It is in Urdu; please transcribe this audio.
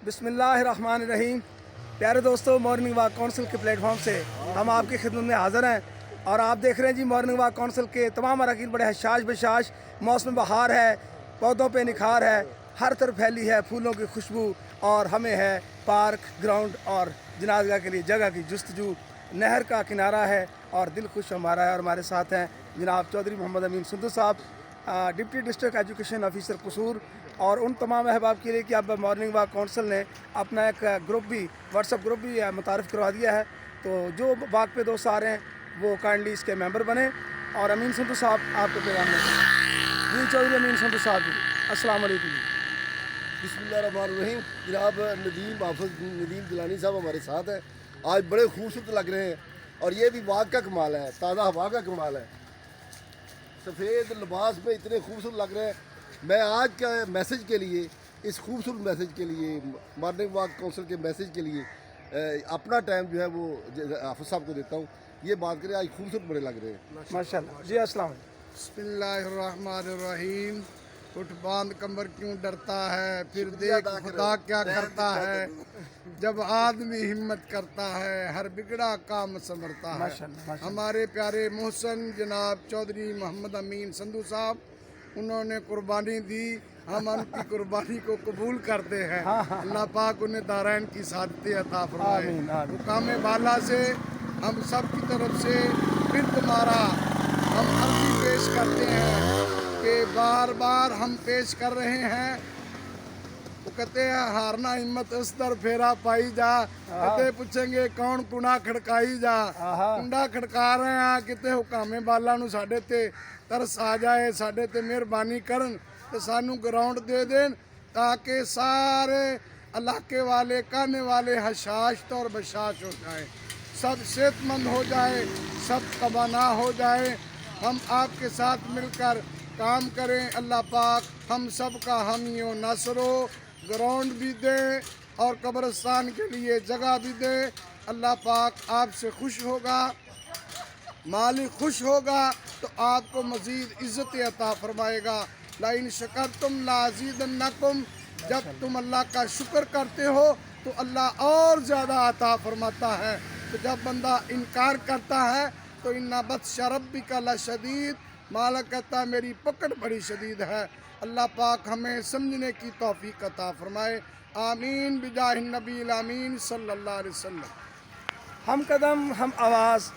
بسم اللہ الرحمن الرحیم۔ پیارے دوستو، مارننگ واک کونسل کے پلیٹ فارم سے ہم آپ کی خدمت میں حاضر ہیں اور آپ دیکھ رہے ہیں جی مارننگ واک کونسل کے تمام اراکین بڑے حشاش بشاش۔ موسم بہار ہے، پودوں پہ نکھار ہے، ہر طرف پھیلی ہے پھولوں کی خوشبو، اور ہمیں ہے پارک، گراؤنڈ اور جنازگاہ کے لیے جگہ کی جستجو۔ نہر کا کنارہ ہے اور دل خوش ہمارا ہے، اور ہمارے ساتھ ہیں جناب چودھری محمد امین سندھو صاحب، ڈپٹی ڈسٹرکٹ ایجوکیشن آفیسر قصور، اور ان تمام احباب کے لیے کہ اب مارننگ واک کونسل نے اپنا ایک گروپ بھی، واٹس ایپ گروپ بھی متعارف کروا دیا ہے، تو جو واک پہ دوست آ رہے ہیں وہ کائنڈلی اس کے ممبر بنیں۔ اور امین سندھو صاحب آپ کو پیغام دیں جی، چودھری امین سندھو صاحب جی، السلام علیکم جی۔ بسم اللہ الرحمن الرحیم۔ جناب ندیم حافظ ندیم گیلانی صاحب ہمارے ساتھ ہیں، آج بڑے خوبصورت لگ رہے ہیں، اور یہ بھی واک کا کمال ہے، تازہ ہوا کا کمال ہے، سفید لباس میں اتنے خوبصورت لگ رہے ہیں۔ میں آج کا میسج کے لیے، اس خوبصورت میسج کے لیے، مارننگ واک کونسل کے میسج کے لیے اپنا ٹائم جو ہے وہ حافظ صاحب کو دیتا ہوں۔ یہ بات کریں، آج خوبصورت بڑے لگ رہے ہیں ماشاء اللہ جی، السلام علیکم۔ بسم اللہ الرحمن الرحیم۔ اٹھ باندھ کمر کیوں ڈرتا ہے، پھر دیکھ خدا کیا کرتا ہے، جب آدمی ہمت کرتا ہے ہر بگڑا کام سنورتا ہے۔ ماشاءاللہ۔ ہمارے پیارے محسن جناب چودھری محمد امین سندھو صاحب، انہوں نے قربانی دی، ہم ان کی قربانی کو قبول کرتے ہیں۔ اللہ پاک انہیں دارین کی سعادت عطا فرمائے۔ آمین، آمین۔ مقام بالا سے ہم سب کی طرف سے پھر تمہارا ہم عرضی پیش کرتے ہیں کہ بار بار ہم پیش کر رہے ہیں۔ وہ کہتے ہیں ہارنا ہمت اس در پھیرا پائی جا، کہتے پوچھیں گے کون کنڈا کھڑکائی جا، کنڈا کھڑکا رہے ہیں، کہتے حکام بالا نو ساڈے تے ترس آ جائے، ساڈے تے مہربانی کرن تے سانو گراؤنڈ دے دین، تاکہ سارے علاقے والے کہنے والے حشاش اور بشاش ہو جائیں، سب صحت مند ہو جائے، سب توانا ہو جائے۔ ہم آپ کے ساتھ مل کر کام کریں، اللہ پاک ہم سب کا حامی و ناصر ہو، گراؤنڈ بھی دے اور قبرستان کے لیے جگہ بھی دے۔ اللہ پاک آپ سے خوش ہوگا، مالک خوش ہوگا تو آپ کو مزید عزت عطا فرمائے گا۔ لَإِن شَكَرْتُمْ لَأَزِيدَنَّكُمْ، جب تم اللہ کا شکر کرتے ہو تو اللہ اور زیادہ عطا فرماتا ہے، تو جب بندہ انکار کرتا ہے تو اِنَّ بَطْشَ رَبِّكَ لَشَدِيدٌ، مالک کہتا ہے میری پکڑ بڑی شدید ہے۔ اللہ پاک ہمیں سمجھنے کی توفیق عطا فرمائے، آمین بجاہ النبی الامین صلی اللہ علیہ وسلم۔ ہم قدم ہم آواز